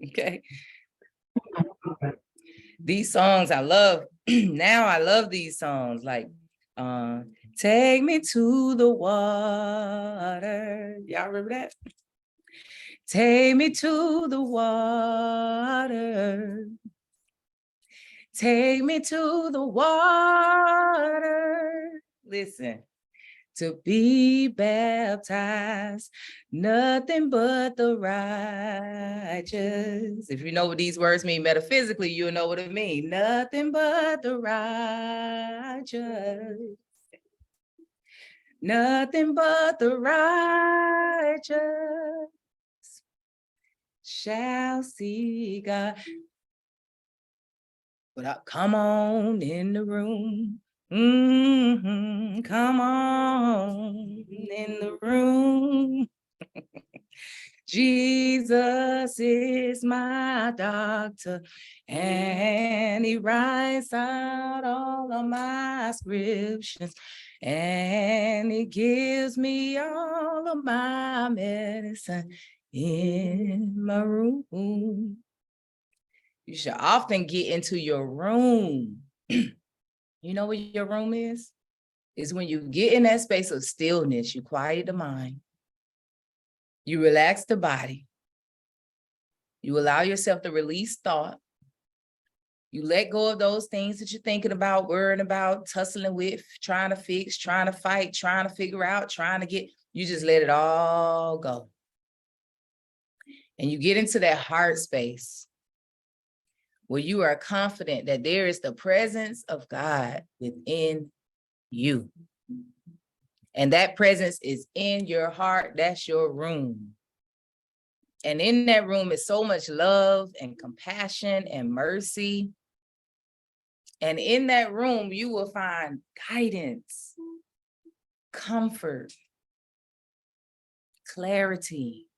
Okay. These songs I love. Now I love these songs. Like, take me to the water. Y'all remember that? Take me to the water. Take me to the water. Listen. To be baptized, nothing but the righteous. If you know what these words mean metaphysically, you'll know what it means. Nothing but the righteous. Nothing but the righteous shall see God. But come on in the room. Come on in the room. Jesus is my doctor, and he writes out all of my scriptures, and he gives me all of my medicine in my room. You should often get into your room. You know what your room is? It's when you get in that space of stillness, you quiet the mind, you relax the body, you allow yourself to release thought, you let go of those things that you're thinking about, worrying about, tussling with, trying to fix, trying to fight, trying to figure out, trying to get, you just let it all go. And you get into that heart space where you are confident that there is the presence of God within you. And that presence is in your heart. That's your room. And in that room is so much love and compassion and mercy. And in that room, you will find guidance, comfort, clarity.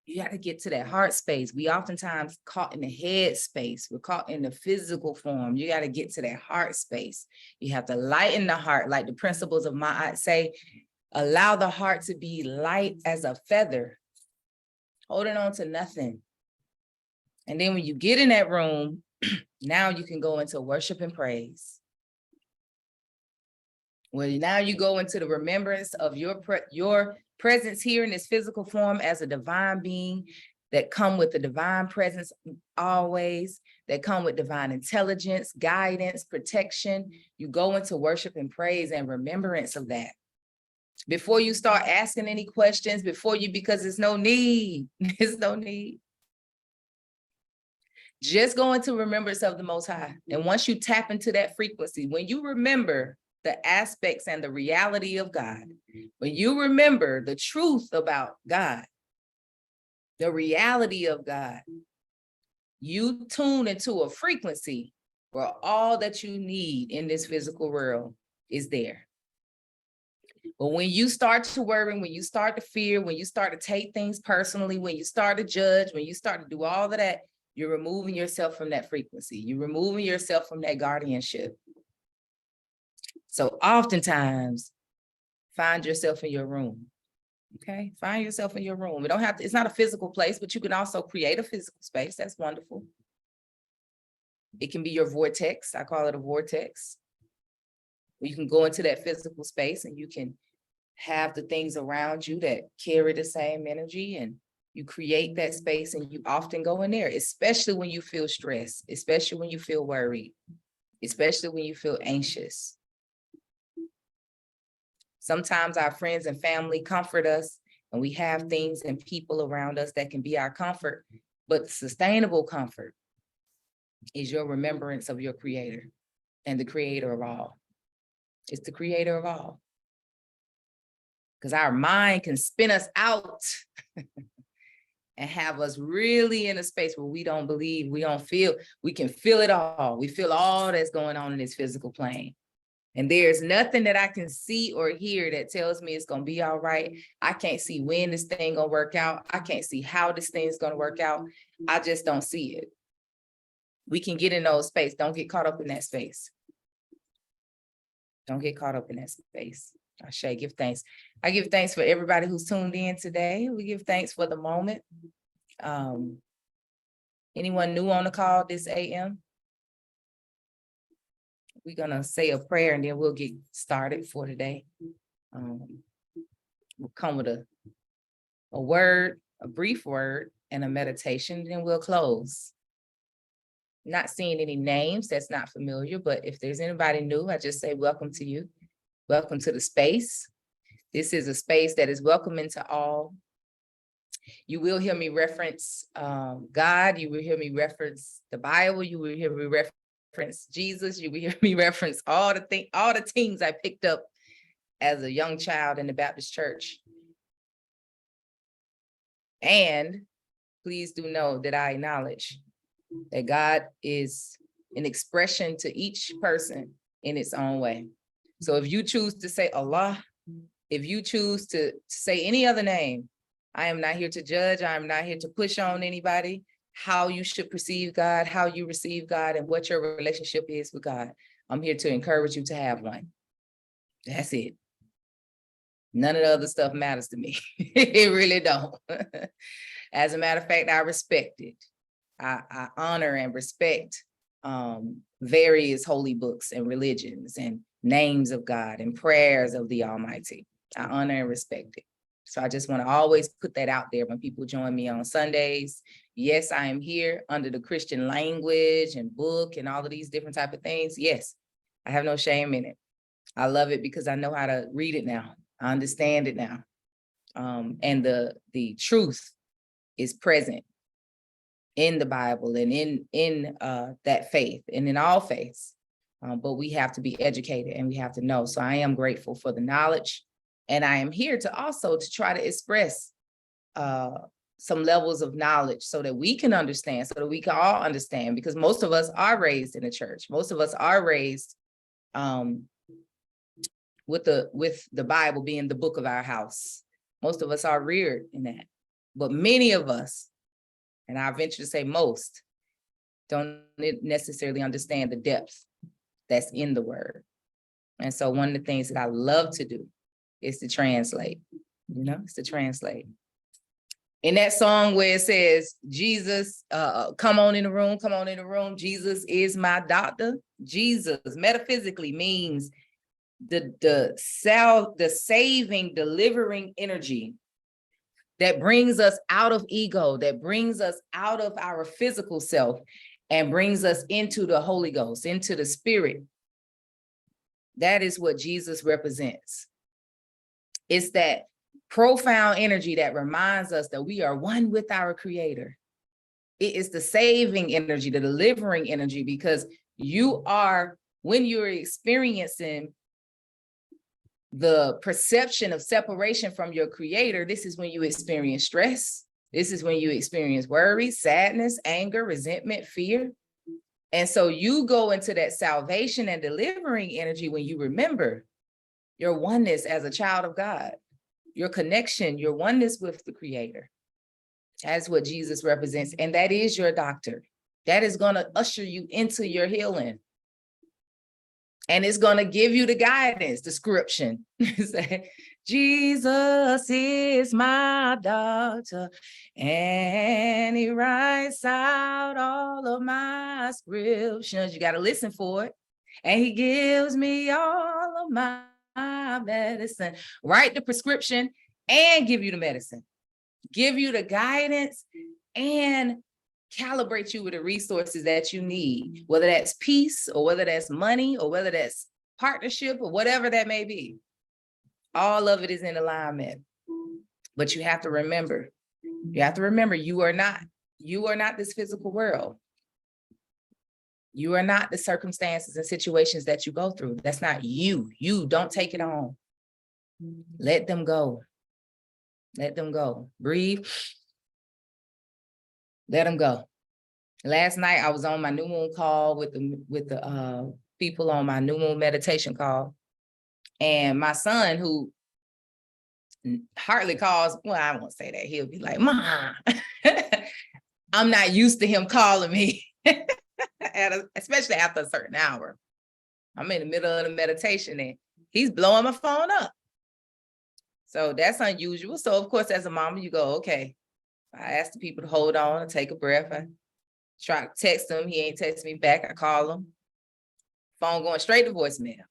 You got to get to that heart space. We oftentimes caught in the head space. We're caught in the physical form. You got to get to that heart space. You have to lighten the heart, like the principles of Ma'at say, allow the heart to be light as a feather, holding on to nothing. And then when you get in that room, now you can go into worship and praise. Well, now you go into the remembrance of your presence here in this physical form as a divine being that come with the divine presence always, that come with divine intelligence, guidance, protection. You go into worship and praise and remembrance of that. Before you start asking any questions, because there's no need, there's no need. Just go into remembrance of the Most High. And once you tap into that frequency, when you remember the aspects and the reality of God, when you remember the truth about God, the reality of God, you tune into a frequency where all that you need in this physical world is there. But when you start to worry, when you start to fear, when you start to take things personally, when you start to judge, when you start to do all of that, you're removing yourself from that frequency. You're removing yourself from that guardianship. So oftentimes, find yourself in your room. Okay, find yourself in your room. It don't have to, it's not a physical place, but you can also create a physical space. That's wonderful. It can be your vortex. I call it a vortex. You can go into that physical space and you can have the things around you that carry the same energy, and you create that space, and you often go in there, especially when you feel stressed, especially when you feel worried, especially when you feel anxious. Sometimes our friends and family comfort us, and we have things and people around us that can be our comfort, but sustainable comfort is your remembrance of your creator and the creator of all. It's the creator of all. Because our mind can spin us out and have us really in a space where we don't believe, we don't feel, we can feel it all. We feel all that's going on in this physical plane. And there's nothing that I can see or hear that tells me it's going to be all right. I can't see when this thing going to work out. I can't see how this thing is going to work out. I just don't see it. We can get in those space. Don't get caught up in that space. Don't get caught up in that space. I shall give thanks. I give thanks for everybody who's tuned in today. We give thanks for the moment. Anyone new on the call this AM? We're gonna say a prayer and then we'll get started for today. We'll come with a word, a brief word, and a meditation, then we'll close. Not seeing any names that's not familiar, but if there's anybody new, I just say welcome to you. Welcome to the space. This is a space that is welcoming to all. You will hear me reference God. You will hear me reference the Bible. You will hear me reference Jesus. You will hear me reference all the things I picked up as a young child in the Baptist church. And please do know that I acknowledge that God is an expression to each person in its own way. So if you choose to say Allah, if you choose to say any other name, I am not here to judge. I am not here to push on anybody how you should perceive God, how you receive God, and what your relationship is with God. I'm here to encourage you to have one. That's it. None of the other stuff matters to me. It really don't. As a matter of fact, I respect it. I honor and respect various holy books and religions and names of God and prayers of the Almighty. I honor and respect it. So I just want to always put that out there when people join me on Sundays. Yes, I am here under the Christian language and book and all of these different type of things. Yes, I have no shame in it. I love it because I know how to read it now. I understand it now. And the truth is present in the Bible and in that faith and in all faiths. But we have to be educated and we have to know. So I am grateful for the knowledge. And I am here to also to try to express some levels of knowledge so that we can understand, so that we can all understand, because most of us are raised in the church. Most of us are raised with the Bible being the book of our house. Most of us are reared in that. But many of us, and I venture to say most, don't necessarily understand the depth that's in the word. And so one of the things that I love to do is to translate, it's to translate. In that song where it says, Jesus, come on in the room, Jesus is my doctor. Jesus metaphysically means the saving, delivering energy that brings us out of ego, that brings us out of our physical self and brings us into the Holy Ghost, into the Spirit. That is what Jesus represents. It's that profound energy that reminds us that we are one with our Creator. It is the saving energy, the delivering energy, because when you're experiencing the perception of separation from your Creator, this is when you experience stress. This is when you experience worry, sadness, anger, resentment, fear. And so you go into that salvation and delivering energy when you remember your oneness as a child of God, your connection, your oneness with the Creator. That's what Jesus represents. And that is your doctor. That is going to usher you into your healing. And it's going to give you the guidance, description. Jesus is my doctor, and he writes out all of my scriptures. You got to listen for it. And he gives me all of my medicine. Write the prescription and give you the medicine. Give you the guidance and calibrate you with the resources that you need, whether that's peace or whether that's money or whether that's partnership or whatever that may be. All of it is in alignment. But you have to remember, you are not this physical world. You are not the circumstances and situations that you go through. That's not you. You don't take it on. Let them go. Let them go. Breathe. Let them go. Last night I was on my new moon call with the people on my new moon meditation call, and my son, who hardly calls, well, I won't say that. He'll be like, "Mom." I'm not used to him calling me, especially after a certain hour. I'm in the middle of the meditation and he's blowing my phone up. So that's unusual. So of course, as a mama, you go, okay. I ask the people to hold on and take a breath. Try to text him. He ain't text me back. I call him. Phone going straight to voicemail.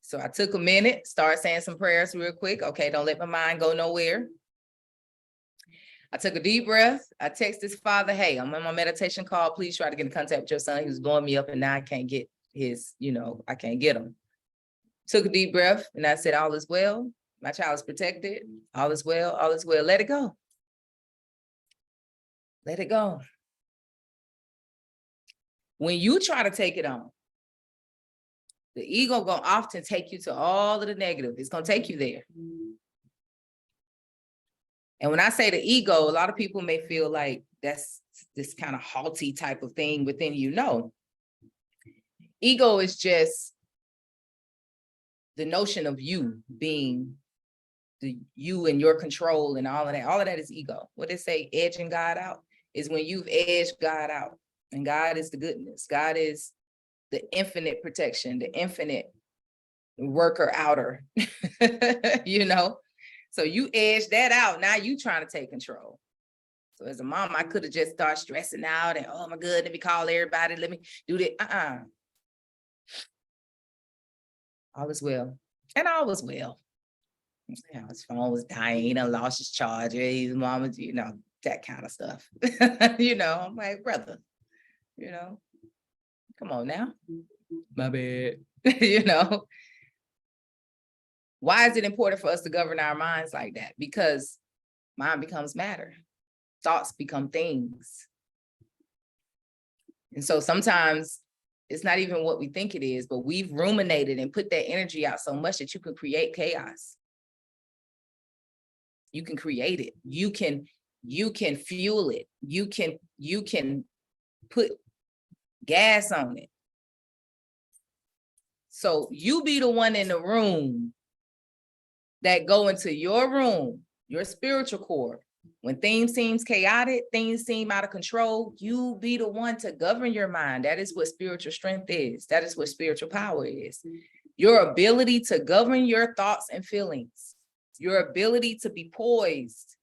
So I took a minute, started saying some prayers real quick. Okay, don't let my mind go nowhere. I took a deep breath. I texted his father, hey, I'm on my meditation call. Please try to get in contact with your son. He was blowing me up and now I can't get his, I can't get him. Took a deep breath and I said, all is well. My child is protected. All is well. All is well. Let it go. Let it go. When you try to take it on, the ego gonna often take you to all of the negative. It's gonna take you there. And when I say the ego, a lot of people may feel like that's this kind of haughty type of thing within you. No. Ego is just the notion of you being the you and your control and all of that. All of that is ego. What they say, edging God out, is when you've edged God out. And God is the goodness. God is the infinite protection, the infinite worker outer, So you edge that out. Now you trying to take control. So as a mom, I could have just started stressing out and, oh my God, let me call everybody. Let me do that. All is well. And all was well. His phone was dying. I lost his charger. His mom was, that kind of stuff. I'm like, brother, come on now. My bad. Why is it important for us to govern our minds like that? Because mind becomes matter. Thoughts become things. And so sometimes it's not even what we think it is, but we've ruminated and put that energy out so much that you can create chaos. You can create it. You can fuel it. You can put gas on it. So you be the one in the room that go into your room, your spiritual core. When things seem chaotic, things seem out of control, you be the one to govern your mind. That is what spiritual strength is. That is what spiritual power is. Your ability to govern your thoughts and feelings. Your ability to be poised,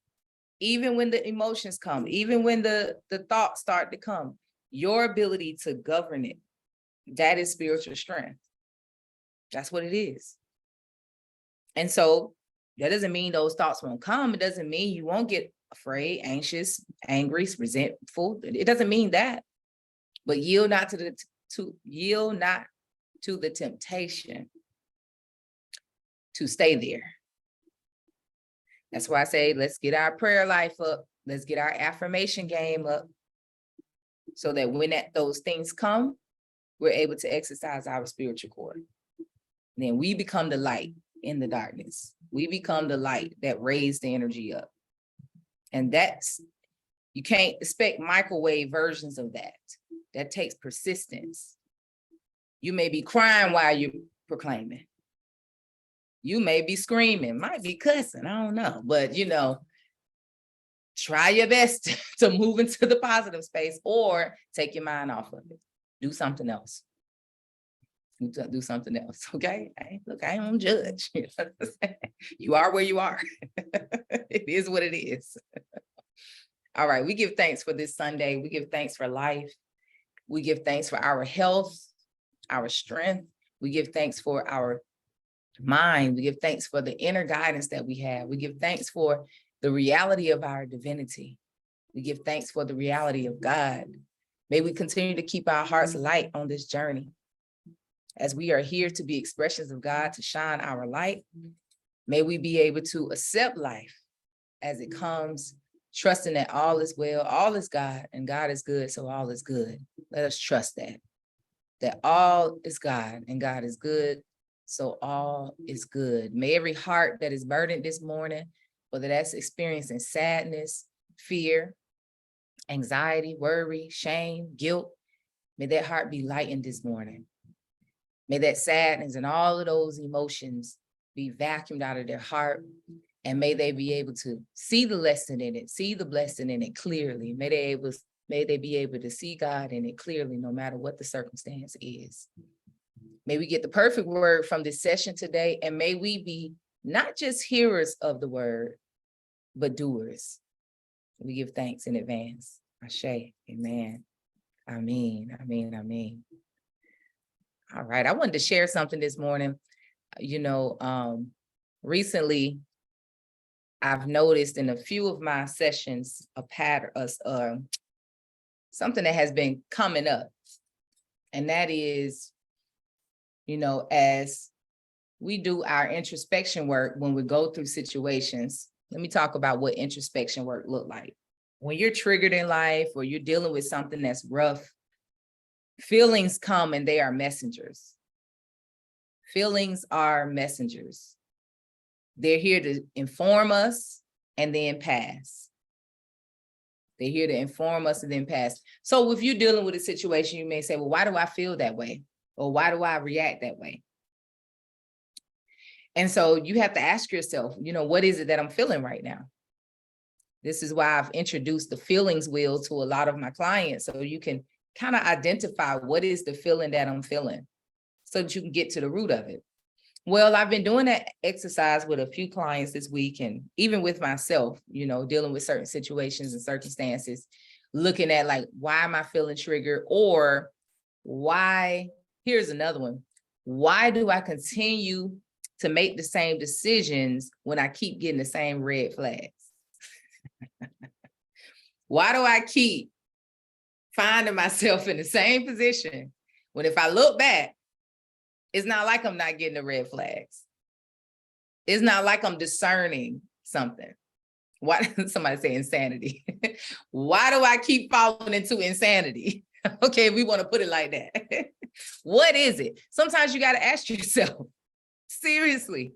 even when the emotions come, even when the thoughts start to come. Your ability to govern it. That is spiritual strength. That's what it is. And so that doesn't mean those thoughts won't come. It doesn't mean you won't get afraid, anxious, angry, resentful. It doesn't mean that. But yield not to the temptation to stay there. That's why I say, let's get our prayer life up. Let's get our affirmation game up so that when those things come, we're able to exercise our spiritual core. Then we become the light in the darkness. We become the light that raised the energy up. And you can't expect microwave versions of that. That takes persistence. You may be crying while you're proclaiming. You may be screaming, might be cussing, I don't know. But, try your best to move into the positive space or take your mind off of it. Do something else. Do something else, okay? Look, I don't judge. You are where you are. It is what it is. All right, we give thanks for this Sunday. We give thanks for life. We give thanks for our health, our strength. We give thanks for our mind. We give thanks for the inner guidance that we have. We give thanks for the reality of our divinity. We give thanks for the reality of God. May we continue to keep our hearts light on this journey. As we are here to be expressions of God, to shine our light, may we be able to accept life as it comes, trusting that all is well, all is God, and God is good, so all is good. Let us trust that all is God, and God is good, so all is good. May every heart that is burdened this morning, whether that's experiencing sadness, fear, anxiety, worry, shame, guilt, may that heart be lightened this morning. May that sadness and all of those emotions be vacuumed out of their heart, and may they be able to see the lesson in it, see the blessing in it clearly. May they be able to see God in it clearly, no matter what the circumstance is. May we get the perfect word from this session today, and may we be not just hearers of the word, but doers. We give thanks in advance. Ashe. Amen. Amen. Amen. Amen. All right. I wanted to share something this morning. Recently, I've noticed in a few of my sessions a pattern, something that has been coming up. And that is, as we do our introspection work, when we go through situations, let me talk about what introspection work look like. When you're triggered in life or you're dealing with something that's rough, feelings come and they are messengers. Feelings are messengers. They're here to inform us and then pass. They're here to inform us and then pass. So if you're dealing with a situation, you may say, well, why do I feel that way? Or why do I react that way? And so you have to ask yourself, what is it that I'm feeling right now? This is why I've introduced the feelings wheel to a lot of my clients, so you can kind of identify what is the feeling that I'm feeling so that you can get to the root of it. Well, I've been doing that exercise with a few clients this week, and even with myself, dealing with certain situations and circumstances, looking at like, why am I feeling triggered? Or why, here's another one. Why do I continue to make the same decisions when I keep getting the same red flags? Why do I keep finding myself in the same position when if I look back, it's not like I'm not getting the red flags. It's not like I'm discerning something. Why, somebody say insanity. Why do I keep falling into insanity? Okay, we want to put it like that. What is it? Sometimes you got to ask yourself, seriously.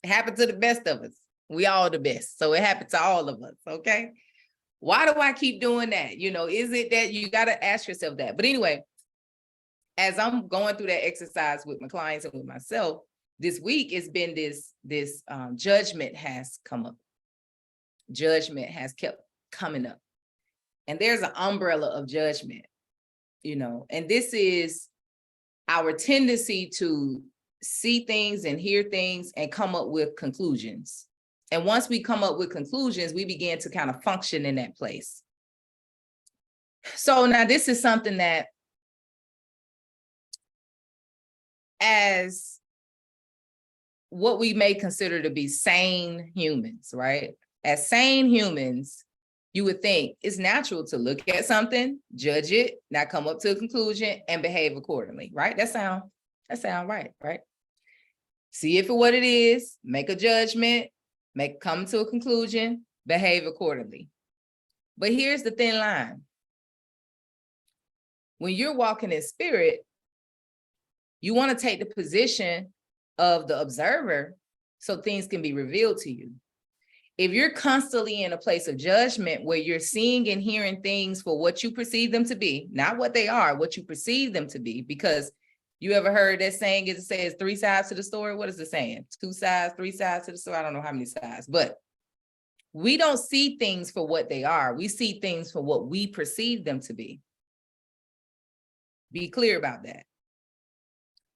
It happened to the best of us. We all the best. So it happened to all of us, okay? Why do I keep doing that? Is it that you got to ask yourself that? But anyway, as I'm going through that exercise with my clients and with myself, this week it's been this judgment has come up. Judgment has kept coming up. And there's an umbrella of judgment, and this is our tendency to see things and hear things and come up with conclusions. And once we come up with conclusions, we begin to kind of function in that place. So now this is something that, as what we may consider to be sane humans, right? As sane humans, you would think it's natural to look at something, judge it, not come up to a conclusion, and behave accordingly, right? That sound right, right? See if what it is, make a judgment, come to a conclusion, behave accordingly. But here's the thin line. When you're walking in spirit, you want to take the position of the observer so things can be revealed to you. If you're constantly in a place of judgment where you're seeing and hearing things for what you perceive them to be, not what they are, what you perceive them to be, because you ever heard that saying, it says 3 sides to the story? What is it saying? 2 sides, 3 sides to the story? I don't know how many sides, but we don't see things for what they are. We see things for what we perceive them to be. Be clear about that.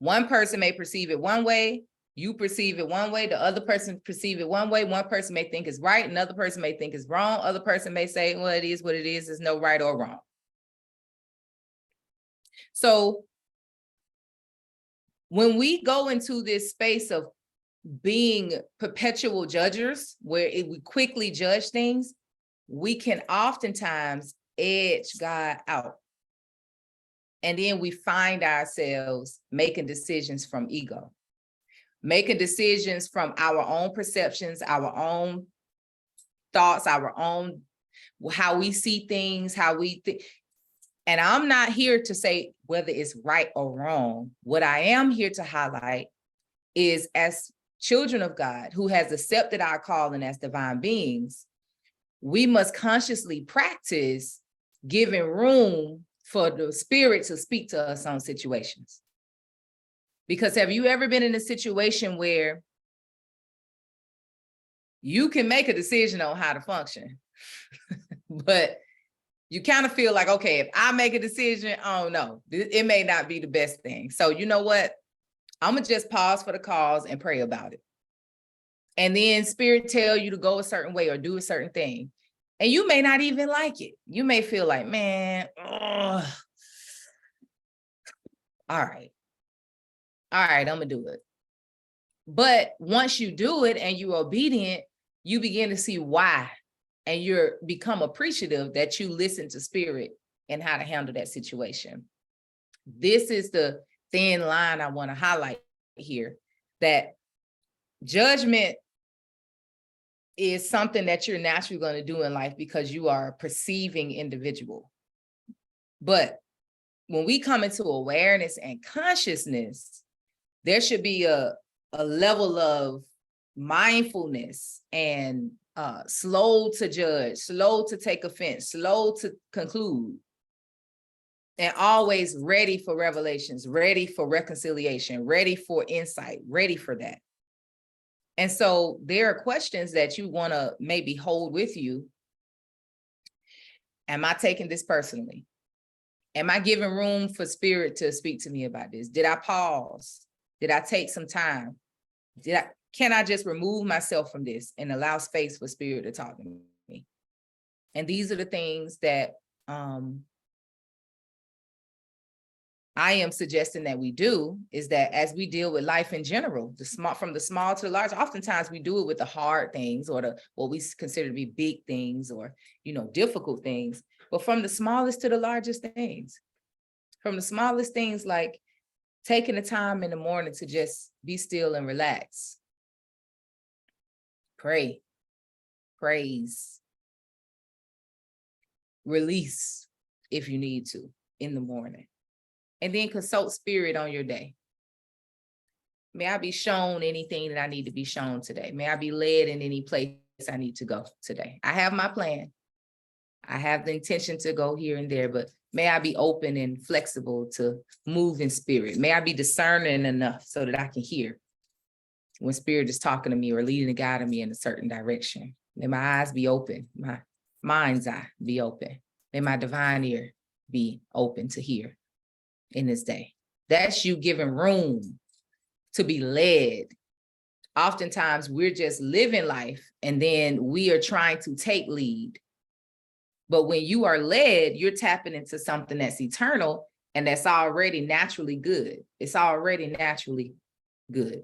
One person may perceive it one way, you perceive it one way, the other person perceive it one way. One person may think it's right, another person may think it's wrong. Other person may say, well, it is what it is. There's no right or wrong. So when we go into this space of being perpetual judges, where we quickly judge things, we can oftentimes edge God out. And then we find ourselves making decisions from ego, making decisions from our own perceptions, our own thoughts, our own, how we see things, how we think. And I'm not here to say whether it's right or wrong. What I am here to highlight is, as children of God who has accepted our calling as divine beings, we must consciously practice giving room for the spirit to speak to us on situations. Because have you ever been in a situation where you can make a decision on how to function, but you kind of feel like, okay, if I make a decision, oh no, it may not be the best thing. So you know what? I'm gonna just pause for the cause and pray about it. And then spirit tell you to go a certain way or do a certain thing. And you may not even like it. You may feel like, man, all right, I'm gonna do it. But once you do it and you're obedient, you begin to see why. And you're become appreciative that you listen to spirit and how to handle that situation. This is the thin line I want to highlight here, that judgment is something that you're naturally going to do in life because you are a perceiving individual. But when we come into awareness and consciousness, there should be a level of mindfulness and slow to judge, slow to take offense, slow to conclude, and always ready for revelations, ready for reconciliation, ready for insight, ready for that. And so there are questions that you want to maybe hold with you. Am I taking this personally? Am I giving room for spirit to speak to me about this? Did I pause? Did I take some time? Can I just remove myself from this and allow space for spirit to talk to me? And these are the things that I am suggesting that we do, is that as we deal with life in general, from the small to the large, oftentimes we do it with the hard things or what we consider to be big things or, difficult things, but from the smallest to the largest things, from the smallest things like taking the time in the morning to just be still and relax, pray, praise, release if you need to in the morning. And then consult spirit on your day. May I be shown anything that I need to be shown today. May I be led in any place I need to go today. I have my plan. I have the intention to go here and there, but may I be open and flexible to move in spirit. May I be discerning enough so that I can hear when spirit is talking to me or leading and guiding me in a certain direction. May my eyes be open, my mind's eye be open. May my divine ear be open to hear in this day. That's you giving room to be led. Oftentimes we're just living life and then we are trying to take lead. But when you are led, you're tapping into something that's eternal and that's already naturally good. It's already naturally good.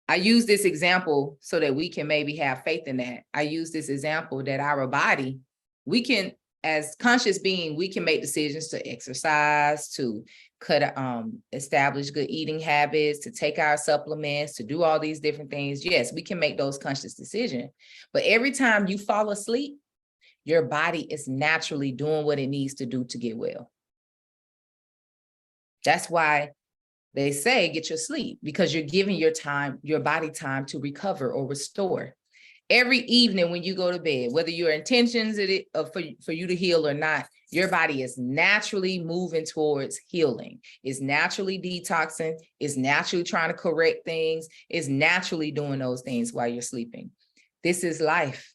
I use this example so that we can maybe have faith in that. I use this example that our body, we can, as conscious being, we can make decisions to exercise, to establish good eating habits, to take our supplements, to do all these different things. Yes, we can make those conscious decisions. But every time you fall asleep, your body is naturally doing what it needs to do to get well. That's why they say get your sleep, because you're giving your body time to recover or restore. Every evening when you go to bed, whether your intentions for you to heal or not, your body is naturally moving towards healing. It's naturally detoxing. It's naturally trying to correct things. It's naturally doing those things while you're sleeping. This is life.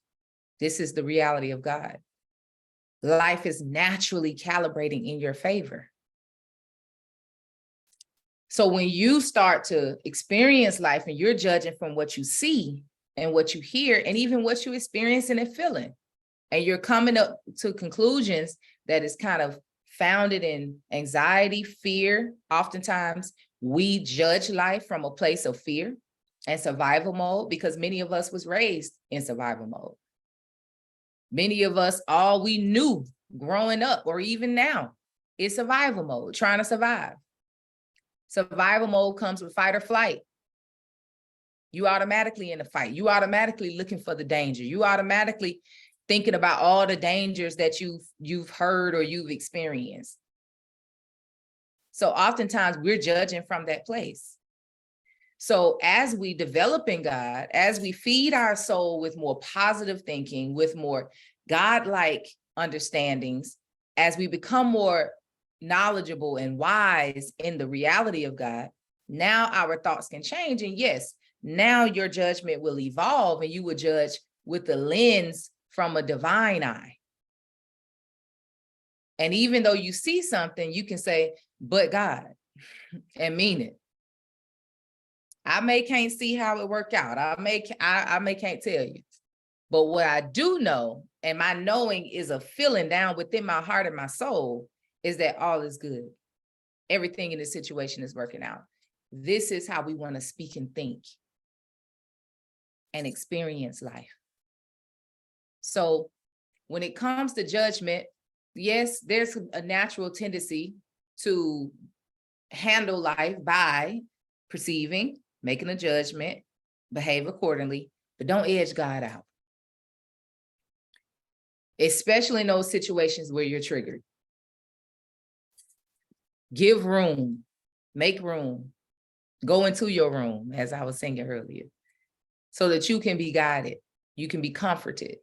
This is the reality of God. Life is naturally calibrating in your favor. So when you start to experience life and you're judging from what you see and what you hear and even what you're experiencing and feeling, and you're coming up to conclusions that is kind of founded in anxiety, fear. Oftentimes we judge life from a place of fear and survival mode because many of us was raised in survival mode. Many of us, all we knew growing up or even now is survival mode, trying to survive. Survival mode comes with fight or flight. You automatically in the fight. You automatically looking for the danger. You automatically thinking about all the dangers that you've heard or you've experienced. So oftentimes we're judging from that place. So as we develop in God, as we feed our soul with more positive thinking, with more God-like understandings, as we become more knowledgeable and wise in the reality of God, now our thoughts can change. And yes, now your judgment will evolve and you will judge with the lens from a divine eye. And even though you see something, you can say, but God, and mean it. I may can't see how it worked out. I may can't tell you, But what I do know, and my knowing is a feeling down within my heart and my soul, is that all is good. Everything in this situation is working out. This is how we want to speak and think and experience life. So when it comes to judgment, yes, there's a natural tendency to handle life by perceiving, making a judgment, behave accordingly, but don't edge God out. Especially in those situations where you're triggered. Give room, make room, go into your room, as I was singing earlier, so that you can be guided, you can be comforted.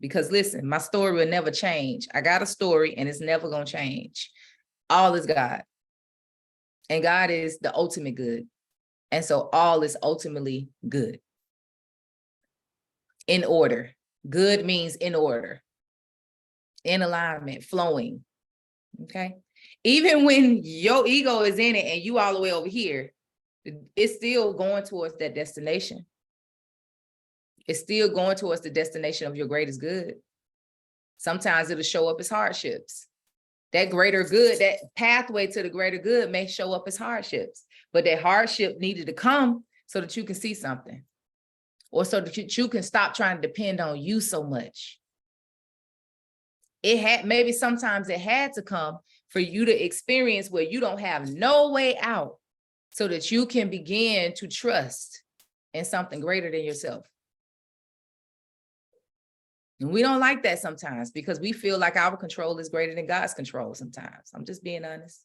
Because listen, my story will never change. I got a story and it's never gonna change. All is God. And God is the ultimate good. And so all is ultimately good. In order. Good means in order. In alignment, flowing. Okay. Even when your ego is in it and you all the way over here, it's still going towards that destination. It's still going towards the destination of your greatest good. Sometimes it'll show up as hardships. That greater good, that pathway to the greater good may show up as hardships, but that hardship needed to come so that you can see something, or so that you can stop trying to depend on you so much. Maybe sometimes it had to come for you to experience where you don't have no way out, so that you can begin to trust in something greater than yourself. And we don't like that sometimes because we feel like our control is greater than God's control sometimes. I'm just being honest.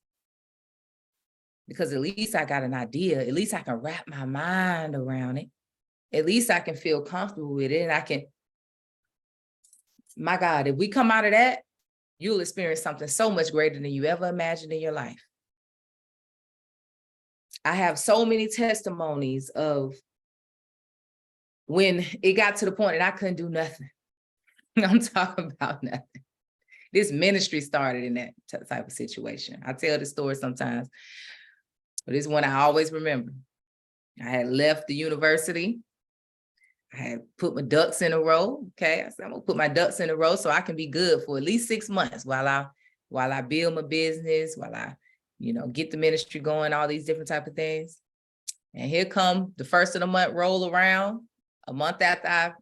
Because at least I got an idea. At least I can wrap my mind around it. At least I can feel comfortable with it. And I can, my God, if we come out of that, you'll experience something so much greater than you ever imagined in your life. I have so many testimonies of when it got to the point that I couldn't do nothing. I'm talking about nothing. This ministry started in that type of situation. I tell the story sometimes, but it's one I always remember. I had left the university. I had put my ducks in a row. Okay, I said, I'm gonna put my ducks in a row so I can be good for at least 6 months while I build my business, while I, get the ministry going, all these different type of things. And here come the first of the month roll around, a month after I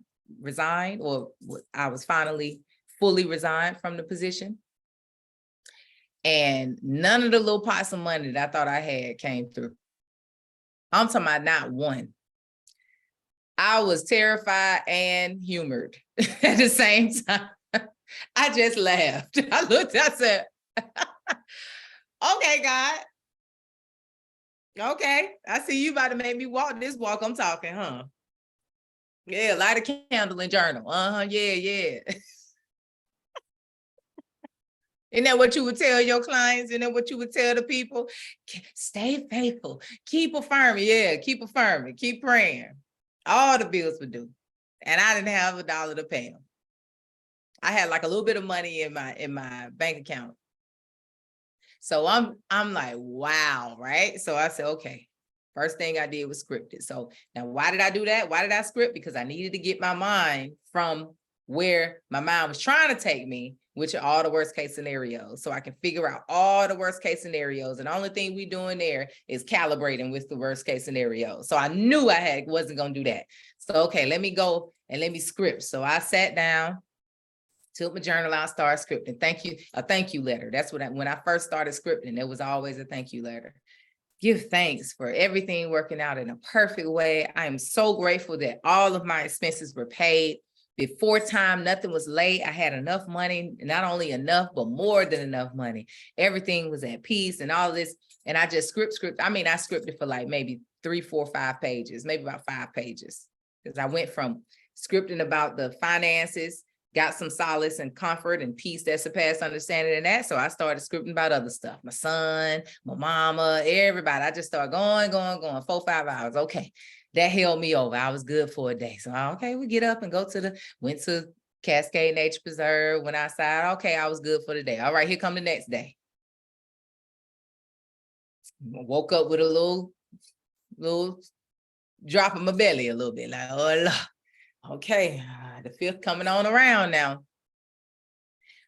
resigned, or I was finally fully resigned from the position. And none of the little pots of money that I thought I had came through. I'm talking about not one. I was terrified and humored at the same time. I just laughed. I looked, I said, okay, God. Okay, I see you about to make me walk this walk I'm talking, huh? Yeah, light a candle and journal. Yeah. Isn't that what you would tell your clients? Isn't that what you would tell the people? Stay faithful. Keep affirming. Yeah, keep affirming. Keep praying. All the bills were due. And I didn't have $1 to pay them. I had like a little bit of money in my bank account. So I'm like, wow, right? So I said, okay. First thing I did was script it. So now why did I do that? Why did I script? Because I needed to get my mind from where my mind was trying to take me, which are all the worst case scenarios. So I can figure out all the worst case scenarios. And the only thing we doing there is calibrating with the worst case scenario. So I knew wasn't going to do that. So, okay, let me go and let me script. So I sat down, took my journal out, started scripting. A thank you letter. That's when I first started scripting, there was always a thank you letter. Give thanks for everything working out in a perfect way. I am so grateful that all of my expenses were paid before time. Nothing was late. I had enough money, not only enough, but more than enough money. Everything was at peace and all this. And I just script. I mean, I scripted for like maybe 3, 4, 5 pages, maybe about 5 pages. Because I went from scripting about the finances, got some solace and comfort and peace that surpassed understanding in that. So I started scripting about other stuff. My son, my mama, everybody. I just started going, 4, 5 hours. Okay. That held me over. I was good for a day. So, okay, we get up and went to Cascade Nature Preserve, went outside. Okay, I was good for the day. All right, here come the next day. Woke up with a little drop in my belly a little bit, like, oh, Lord. Okay, the fifth coming on around now.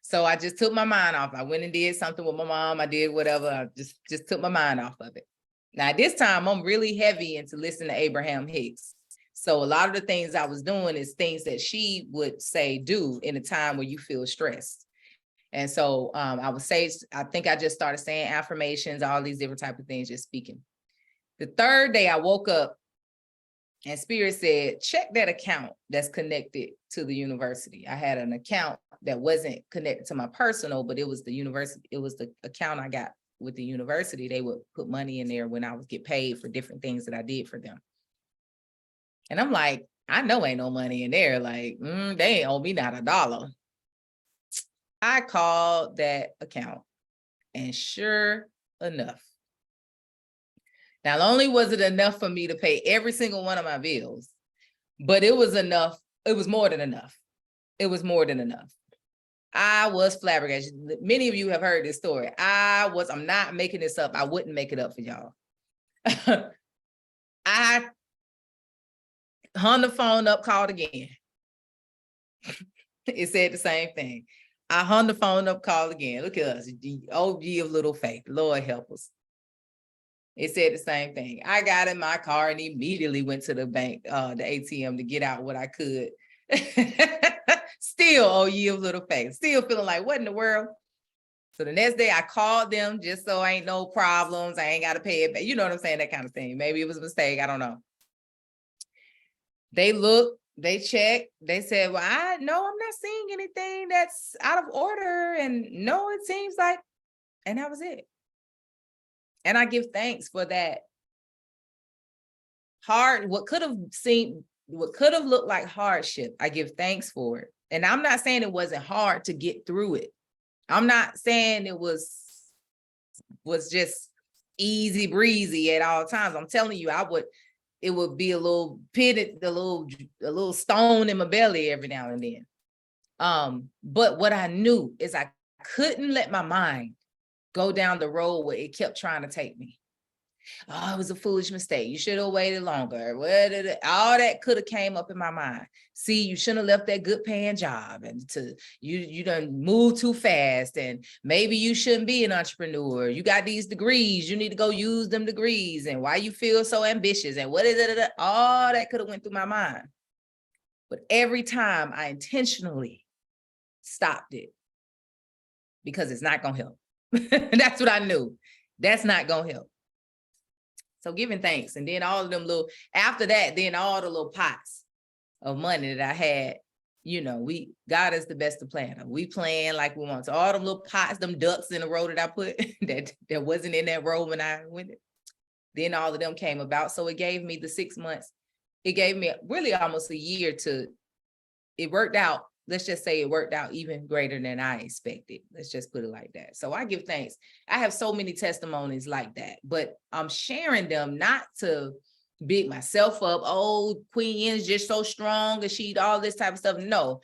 So I just took my mind off. I went and did something with my mom. I did whatever. I just took my mind off of it. Now, this time I'm really heavy into listening to Abraham Hicks. So a lot of the things I was doing is things that she would say do in a time where you feel stressed. And so I would say, I think I just started saying affirmations, all these different type of things, just speaking. The third day I woke up and Spirit said, check that account that's connected to the university. I had an account that wasn't connected to my personal, but it was the university. It was the account I got with the university. They would put money in there when I would get paid for different things that I did for them. And I'm like, I know ain't no money in there. Like, they ain't owe me not $1. I called that account, and sure enough, not only was it enough for me to pay every single one of my bills, but it was enough. It was more than enough. It was more than enough. I was flabbergasted. Many of you have heard this story. I'm not making this up. I wouldn't make it up for y'all. I hung the phone up, called again. It said the same thing. I hung the phone up, called again. Look at us, the OG of little faith. Lord help us. It said the same thing. I got in my car and immediately went to the bank, the ATM, to get out what I could. Still, oh ye of little faith. Still feeling like, what in the world? So the next day I called them just so ain't no problems. I ain't got to pay it back. You know what I'm saying? That kind of thing. Maybe it was a mistake. I don't know. They looked, they checked. They said, well, I'm not seeing anything that's out of order. And no, it seems like, and that was it. And I give thanks for that what could have looked like hardship. I give thanks for it. And I'm not saying it wasn't hard to get through it. I'm not saying it was just easy breezy at all times. I'm telling you, it would be a little pitted, a little stone in my belly every now and then. But what I knew is I couldn't let my mind go down the road where it kept trying to take me. Oh, it was a foolish mistake. You should have waited longer. All that could have came up in my mind. See, you shouldn't have left that good paying job, and you done moved too fast, and maybe you shouldn't be an entrepreneur. You got these degrees. You need to go use them degrees, and why you feel so ambitious, and what is it? All that could have went through my mind. But every time I intentionally stopped it, because it's not going to help. That's what I knew. That's not going to help. So giving thanks. And then all of them after that, then all the little pots of money that I had, God is the best of planner. We plan like we want. So all them little pots, them ducks in a row that I put that wasn't in that row when I went. Then all of them came about. So it gave me the 6 months. It gave me really almost a year it worked out. Let's just say it worked out even greater than I expected. Let's just put it like that. So I give thanks. I have so many testimonies like that, but I'm sharing them not to big myself up. Oh, Queen is just so strong and she all this type of stuff. No,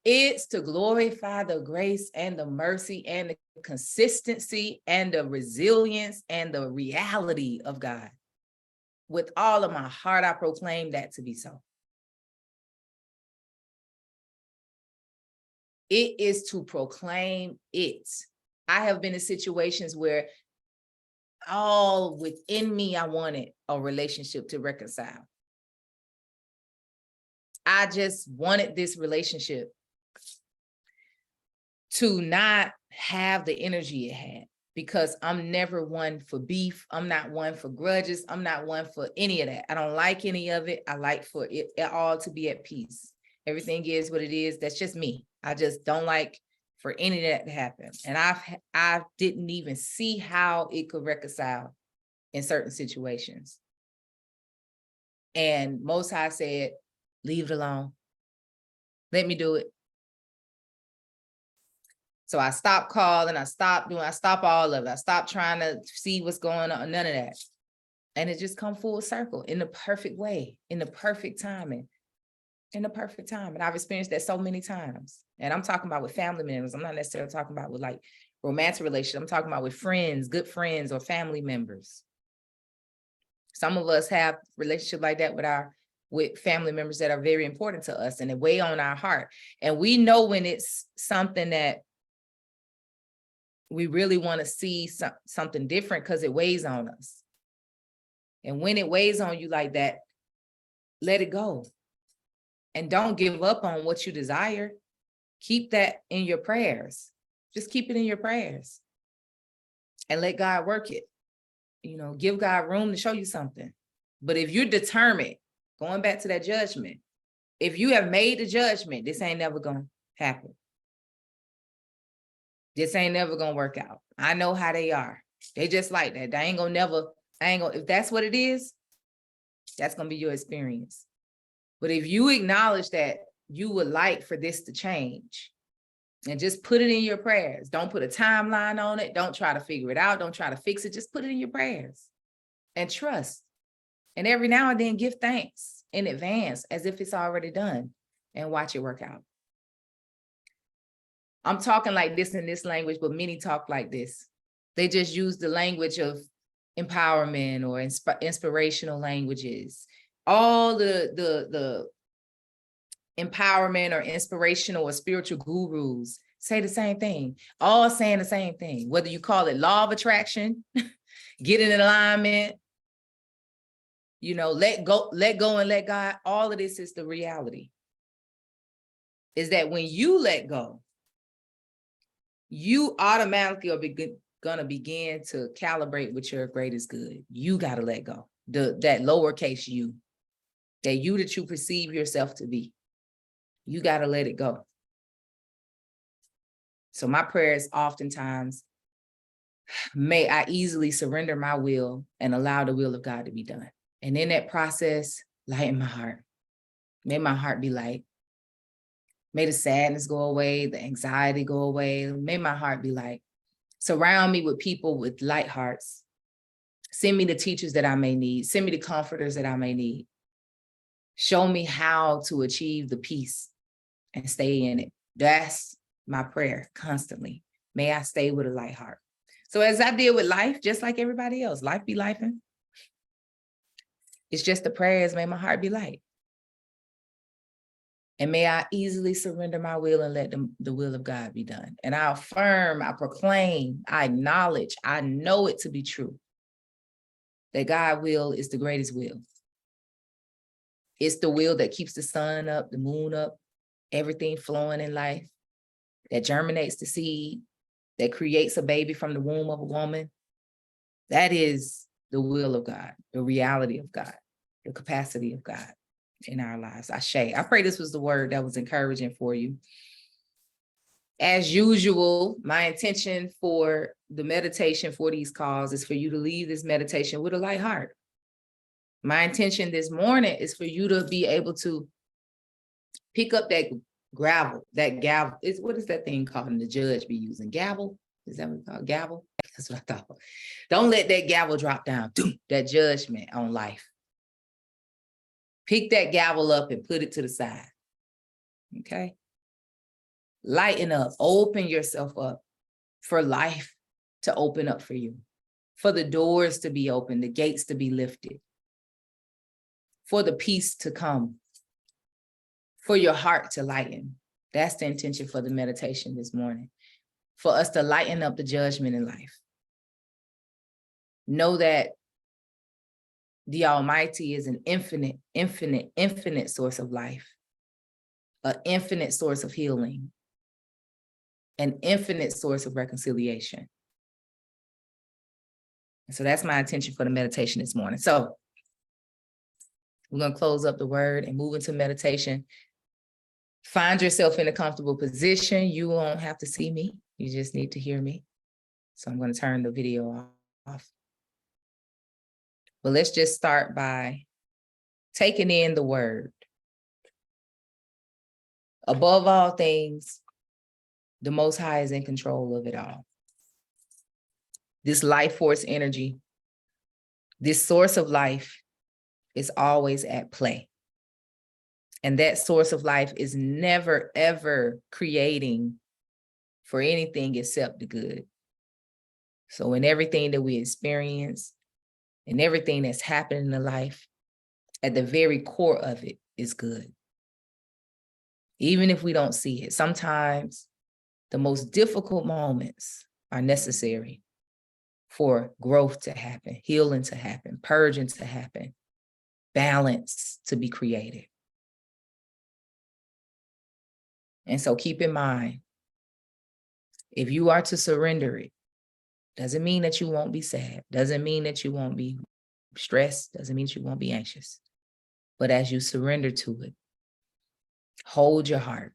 it's to glorify the grace and the mercy and the consistency and the resilience and the reality of God. With all of my heart, I proclaim that to be so. It is to proclaim it. I have been in situations where all within me, I wanted a relationship to reconcile. I just wanted this relationship to not have the energy it had, because I'm never one for beef. I'm not one for grudges. I'm not one for any of that. I don't like any of it. I like for it all to be at peace. Everything is what it is. That's just me. I just don't like for any of that to happen. And I didn't even see how it could reconcile in certain situations. And Most High said, leave it alone. Let me do it. So I stopped calling. I stopped all of it. I stopped trying to see what's going on. None of that. And it just come full circle in the perfect way, in the perfect timing. In the perfect time. And I've experienced that so many times. And I'm talking about with family members. I'm not necessarily talking about with like romantic relationships. I'm talking about with friends, good friends, or family members. Some of us have relationships like that with our with family members that are very important to us and they weigh on our heart. And we know when it's something that we really want to see something different because it weighs on us. And when it weighs on you like that, let it go. And don't give up on what you desire. Keep that in your prayers. Just keep it in your prayers. And let God work it. You know, give God room to show you something. But if you're determined, going back to that judgment, if you have made the judgment, this ain't never going to happen. This ain't never going to work out. I know how they are. They just like that. They ain't going to never, if that's what it is, that's going to be your experience. But if you acknowledge that you would like for this to change, and just put it in your prayers. Don't put a timeline on it. Don't try to figure it out. Don't try to fix it. Just put it in your prayers and trust. And every now and then give thanks in advance as if it's already done and watch it work out. I'm talking like this in this language, but many talk like this. They just use the language of empowerment or inspirational languages. All the empowerment or inspirational or spiritual gurus say the same thing, all saying the same thing, whether you call it law of attraction, get in alignment, you know, let go and let God. All of this is the reality. Is that when you let go, you automatically are going to begin to calibrate with your greatest good. You got to let go. That lowercase you, that you perceive yourself to be. You got to let it go. So my prayer is oftentimes, may I easily surrender my will and allow the will of God to be done. And in that process, lighten my heart. May my heart be light. May the sadness go away, the anxiety go away. May my heart be light. Surround me with people with light hearts. Send me the teachers that I may need. Send me the comforters that I may need. Show me how to achieve the peace and stay in it. That's my prayer constantly. May I stay with a light heart. So as I deal with life, just like everybody else, life be lifing. It's just the prayers, may my heart be light. And may I easily surrender my will and let the will of God be done. And I affirm, I proclaim, I acknowledge, I know it to be true, that God's will is the greatest will. It's the will that keeps the sun up, the moon up, everything flowing in life, that germinates the seed, that creates a baby from the womb of a woman. That is the will of God, the reality of God, the capacity of God in our lives. I pray this was the word that was encouraging for you. As usual, my intention for the meditation for these calls is for you to leave this meditation with a light heart. My intention this morning is for you to be able to pick up that gavel. What is that thing called? And the judge be using gavel. Is that what it's called? Gavel? That's what I thought. Don't let that gavel drop down. That judgment on life. Pick that gavel up and put it to the side. Okay? Lighten up. Open yourself up for life to open up for you. For the doors to be open, the gates to be lifted. For the peace to come. For your heart to lighten. That's the intention for the meditation this morning. For us to lighten up the judgment in life. Know that the Almighty is an infinite source of life. An infinite source of healing. An infinite source of reconciliation. And so that's my intention for the meditation this morning. So we're going to close up the word and move into meditation. Find yourself in a comfortable position. You won't have to see me. You just need to hear me. So I'm going to turn the video off. But let's just start by taking in the word. Above all things, the Most High is in control of it all. This life force energy, this source of life is always at play. And that source of life is never, ever creating for anything except the good. So in everything that we experience and everything that's happening in life, at the very core of it is good. Even if we don't see it, sometimes the most difficult moments are necessary for growth to happen, healing to happen, purging to happen, balance to be created. And so keep in mind, if you are to surrender it, doesn't mean that you won't be sad, doesn't mean that you won't be stressed, doesn't mean that you won't be anxious. But as you surrender to it, hold your heart.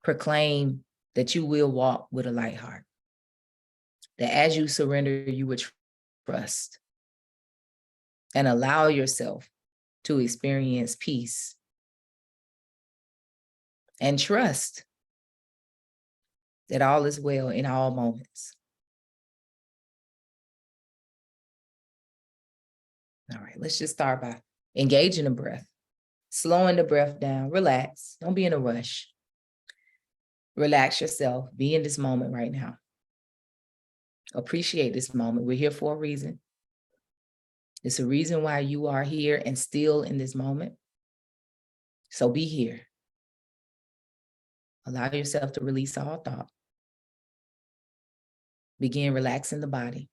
Proclaim that you will walk with a light heart. That as you surrender, you would trust and allow yourself to experience peace and trust that all is well in all moments. All right, let's just start by engaging the breath, slowing the breath down, relax, don't be in a rush. Relax yourself, be in this moment right now. Appreciate this moment. We're here for a reason. It's a reason why you are here and still in this moment. So be here. Allow yourself to release all thought. Begin relaxing the body,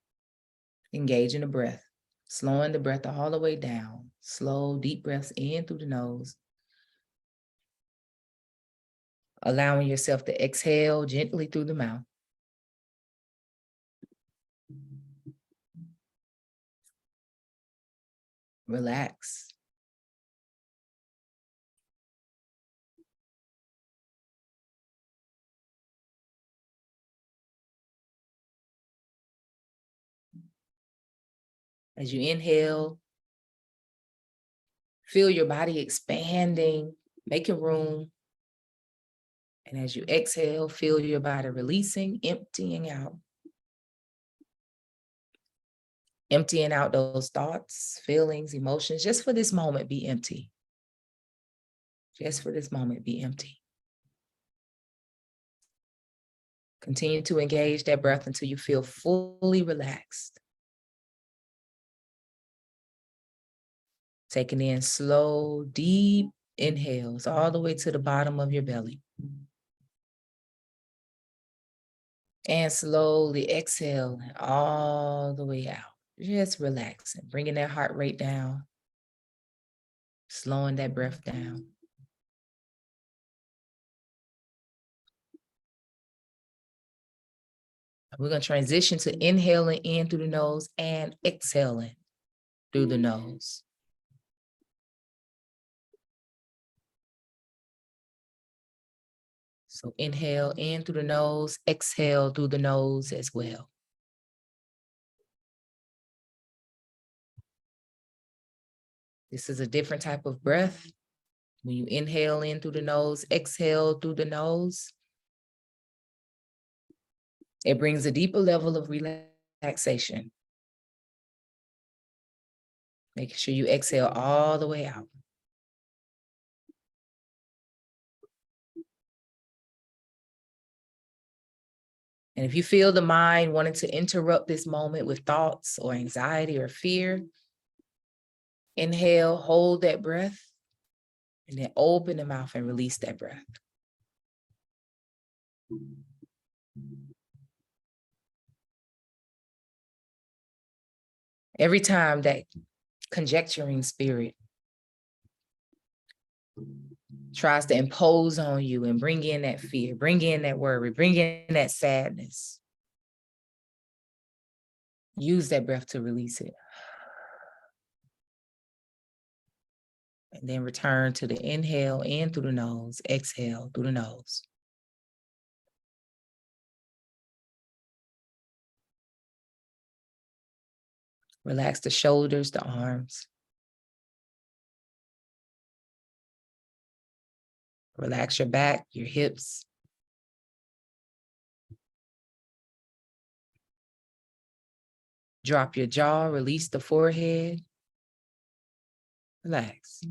engaging the breath, slowing the breath all the way down. Slow, deep breaths in through the nose. Allowing yourself to exhale gently through the mouth. Relax. As you inhale, feel your body expanding, making room. And as you exhale, feel your body releasing, emptying out. Emptying out those thoughts, feelings, emotions. Just for this moment, be empty. Just for this moment, be empty. Continue to engage that breath until you feel fully relaxed. Taking in slow, deep inhales all the way to the bottom of your belly. And slowly exhale all the way out. Just relaxing, bringing that heart rate down, slowing that breath down. We're going to transition to inhaling in through the nose and exhaling through the nose. So inhale in through the nose, exhale through the nose as well. This is a different type of breath. When you inhale in through the nose, exhale through the nose, it brings a deeper level of relaxation. Making sure you exhale all the way out. And if you feel the mind wanting to interrupt this moment with thoughts or anxiety or fear, inhale, hold that breath, and then open the mouth and release that breath. Every time that conjecturing spirit tries to impose on you and bring in that fear, bring in that worry, bring in that sadness, use that breath to release it. And then return to the inhale in through the nose, exhale through the nose. Relax the shoulders, the arms. Relax your back, your hips. Drop your jaw, release the forehead. Relax.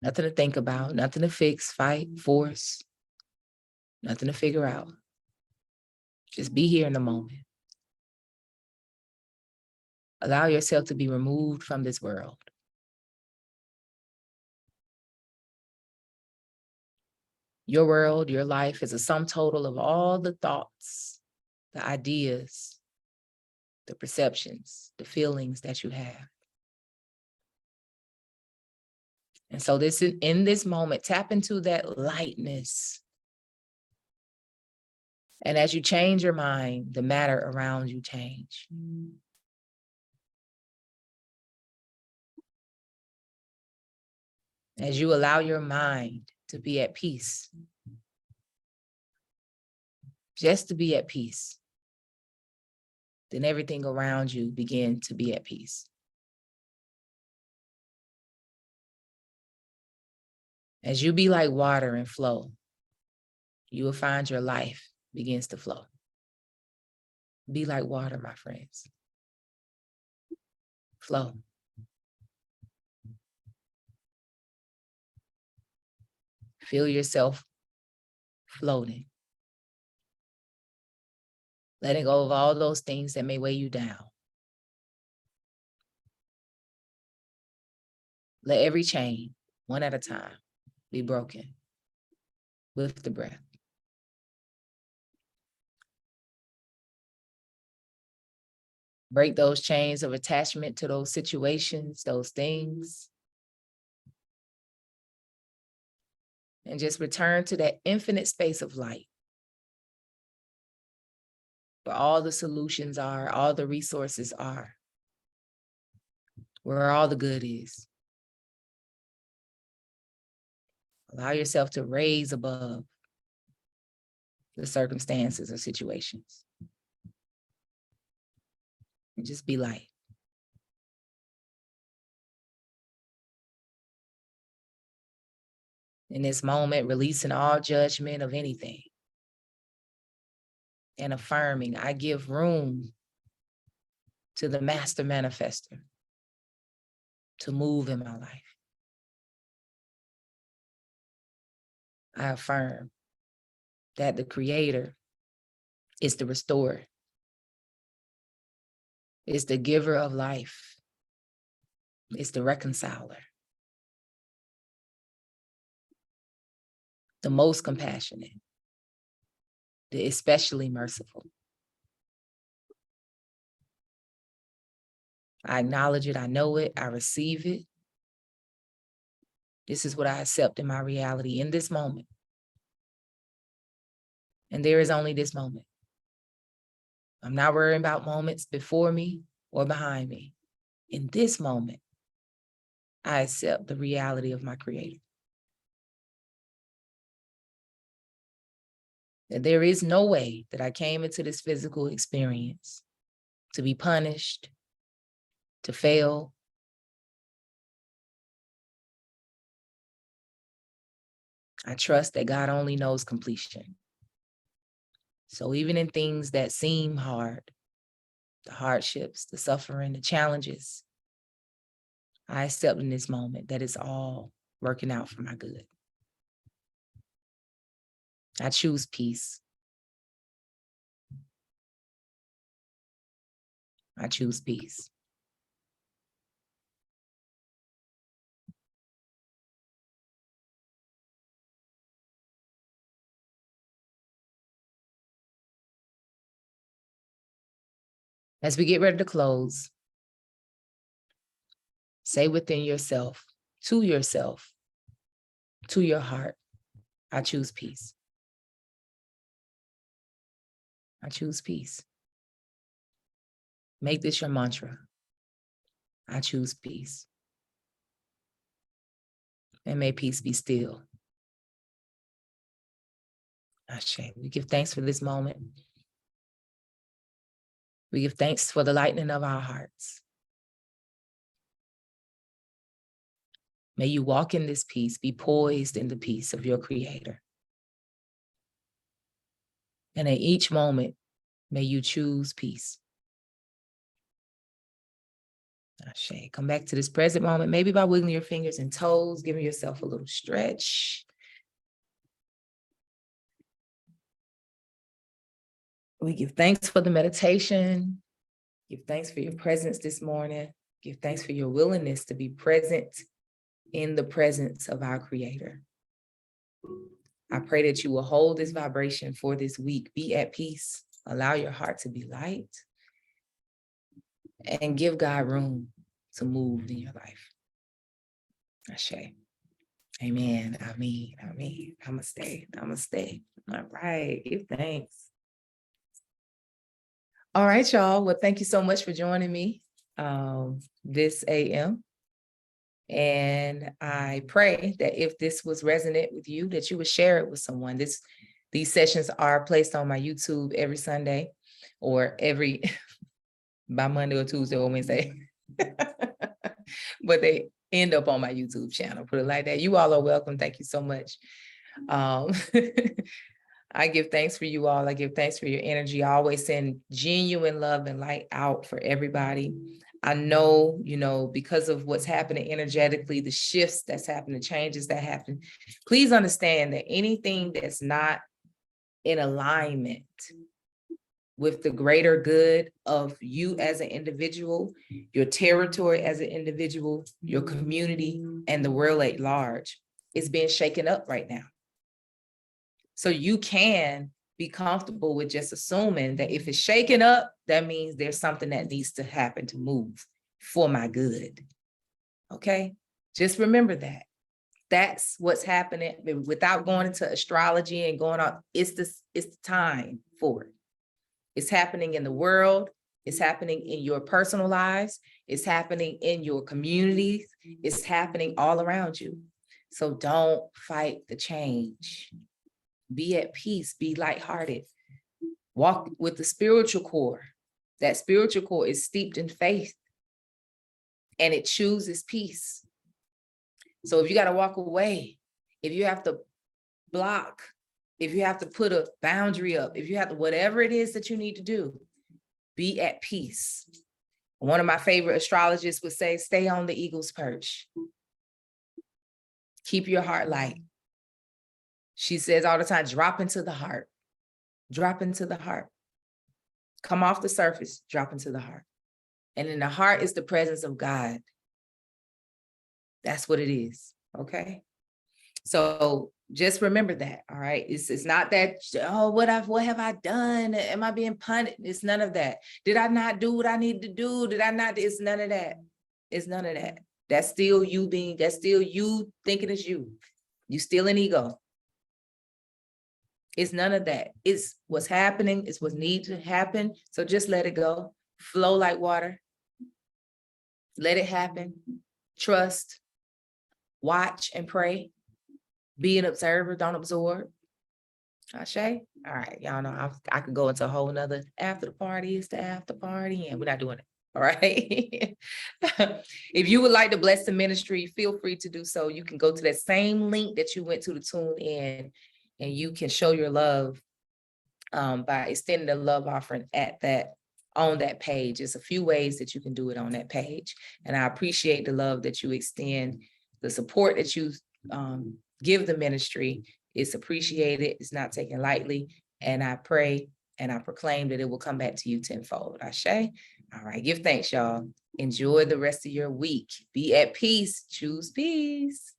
Nothing to think about, nothing to fix, fight, force, nothing to figure out. Just be here in the moment. Allow yourself to be removed from this world. Your world, your life is a sum total of all the thoughts, the ideas, the perceptions, the feelings that you have. And so in this moment, tap into that lightness. And as you change your mind, the matter around you change. As you allow your mind to be at peace, just to be at peace, then everything around you begin to be at peace. As you be like water and flow, you will find your life begins to flow. Be like water, my friends. Flow. Feel yourself floating. Letting go of all those things that may weigh you down. Let every chain, one at a time, be broken with the breath. Break those chains of attachment to those situations, those things. And just return to that infinite space of light, where all the solutions are, all the resources are, where all the good is. Allow yourself to raise above the circumstances or situations. And just be light. In this moment, releasing all judgment of anything and affirming, I give room to the master manifester to move in my life. I affirm that the creator is the restorer, is the giver of life, is the reconciler, the most compassionate, the especially merciful. I acknowledge it, I know it, I receive it. This is what I accept in my reality in this moment. And there is only this moment. I'm not worrying about moments before me or behind me. In this moment, I accept the reality of my creator. That there is no way that I came into this physical experience to be punished, to fail. I trust that God only knows completion. So even in things that seem hard, the hardships, the suffering, the challenges, I accept in this moment that it's all working out for my good. I choose peace. I choose peace. As we get ready to close, say within yourself, to your heart, I choose peace. I choose peace. Make this your mantra. I choose peace. And may peace be still. Ashe. We give thanks for this moment. We give thanks for the lightening of our hearts. May you walk in this peace, be poised in the peace of your creator. And at each moment, may you choose peace. Ashe. Come back to this present moment, maybe by wiggling your fingers and toes, giving yourself a little stretch. We give thanks for the meditation. Give thanks for your presence this morning. Give thanks for your willingness to be present in the presence of our Creator. I pray that you will hold this vibration for this week. Be at peace. Allow your heart to be light. And give God room to move in your life. Ashe. Amen. Amen. Amen. Namaste. Namaste. All right. Give thanks. All right, y'all. Well, thank you so much for joining me this AM. And I pray that if this was resonant with you, that you would share it with someone. These sessions are placed on my YouTube every Sunday or by Monday or Tuesday or Wednesday. But they end up on my YouTube channel, put it like that. You all are welcome. Thank you so much. I give thanks for you all. I give thanks for your energy. I always send genuine love and light out for everybody. I know, because of what's happening energetically, the shifts that's happening, changes that happen, please understand that anything that's not in alignment with the greater good of you as an individual, your territory as an individual, your community, and the world at large is being shaken up right now. So you can be comfortable with just assuming that if it's shaken up, that means there's something that needs to happen to move for my good. Okay? Just remember that. That's what's happening. Without going into astrology and going on, it's the time for it. It's happening in the world. It's happening in your personal lives. It's happening in your communities. It's happening all around you. So don't fight the change. Be at peace. Be lighthearted. Walk with the spiritual core. That spiritual core is steeped in faith and it chooses peace. So if you got to walk away, if you have to block, if you have to put a boundary up, if you have to, whatever it is that you need to do, be at peace. One of my favorite astrologists would say, stay on the eagle's perch. Keep your heart light. She says all the time, drop into the heart. Drop into the heart. Come off the surface, drop into the heart. And in the heart is the presence of God. That's what it is, okay? So just remember that, all right? It's not that, oh, what have I done? Am I being punished? It's none of that. Did I not do what I need to do? Did I not? It's none of that. It's none of that. That's still you thinking it's you. You still an ego. It's none of that. It's what's happening. It's what needs to happen. So just let it go. Flow like water. Let it happen. Trust. Watch and pray. Be an observer. Don't absorb. Ashe? All right. Y'all know I could go into a whole nother after the party is the after party, and we're not doing it. All right. If you would like to bless the ministry, feel free to do so. You can go to that same link that you went to tune in, and you can show your love by extending the love offering on that page. There's a few ways that you can do it on that page. And I appreciate the love that you extend, the support that you give the ministry. It's appreciated. It's not taken lightly. And I pray and I proclaim that it will come back to you tenfold. Ashe. All right. Give thanks, y'all. Enjoy the rest of your week. Be at peace. Choose peace.